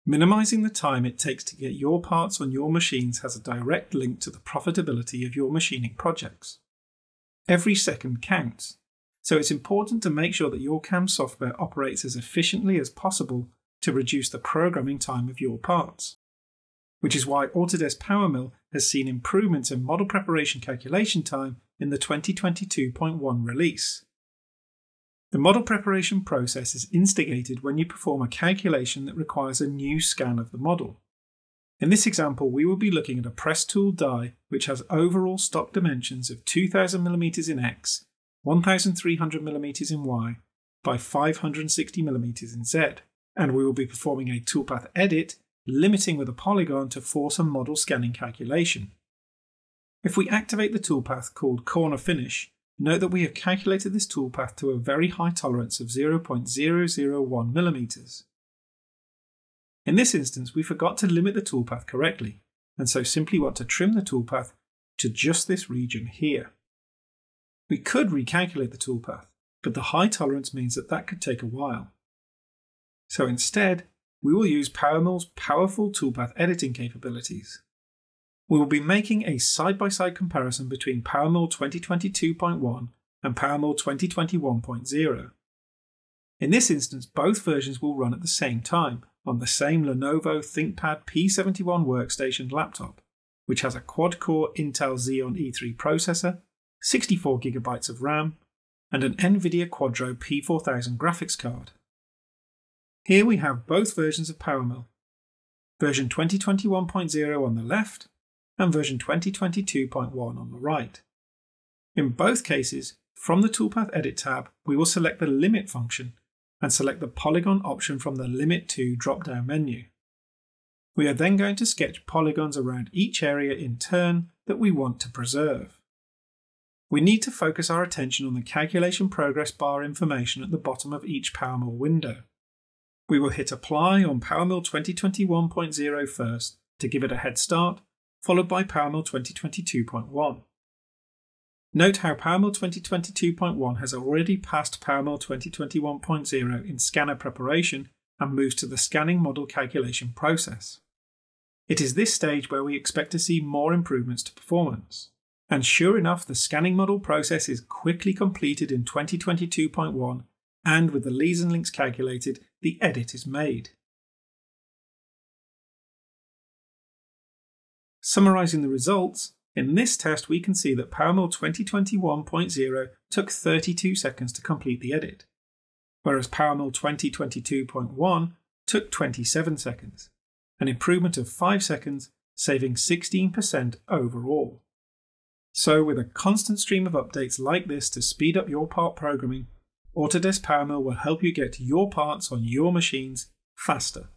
Minimizing the time it takes to get your parts on your machines has a direct link to the profitability of your machining projects. Every second counts, so it's important to make sure that your CAM software operates as efficiently as possible to reduce the programming time of your parts. Which is why Autodesk PowerMill has seen improvements in model preparation calculation time in the 2022.1 release. The model preparation process is instigated when you perform a calculation that requires a new scan of the model. In this example, we will be looking at a press tool die which has overall stock dimensions of 2000mm in X, 1300mm in Y, by 560mm in Z, and we will be performing a toolpath edit, limiting with a polygon to force a model scanning calculation. If we activate the toolpath called Corner Finish, note that we have calculated this toolpath to a very high tolerance of 0.001mm. In this instance, we forgot to limit the toolpath correctly, and so simply want to trim the toolpath to just this region here. We could recalculate the toolpath, but the high tolerance means that could take a while. So instead, we will use PowerMill's powerful toolpath editing capabilities. We will be making a side-by-side comparison between PowerMill 2022.1 and PowerMill 2021.0. In this instance, both versions will run at the same time on the same Lenovo ThinkPad P71 workstation laptop, which has a quad-core Intel Xeon E3 processor, 64GB of RAM, and an NVIDIA Quadro P4000 graphics card. Here we have both versions of PowerMill, version 2021.0 on the left and version 2022.1 on the right. In both cases, from the Toolpath Edit tab, we will select the Limit function and select the Polygon option from the Limit to drop-down menu. We are then going to sketch polygons around each area in turn that we want to preserve. We need to focus our attention on the calculation progress bar information at the bottom of each PowerMill window. We will hit Apply on PowerMill 2021.0 first to give it a head start, followed by PowerMill 2022.1. Note how PowerMill 2022.1 has already passed PowerMill 2021.0 in scanner preparation and moves to the scanning model calculation process. It is this stage where we expect to see more improvements to performance. And sure enough, the scanning model process is quickly completed in 2022.1, and with the leads and links calculated, the edit is made. Summarizing the results, in this test we can see that PowerMill 2021.0 took 32 seconds to complete the edit, whereas PowerMill 2022.1 took 27 seconds, an improvement of 5 seconds, saving 16% overall. So with a constant stream of updates like this to speed up your part programming, Autodesk PowerMill will help you get your parts on your machines faster.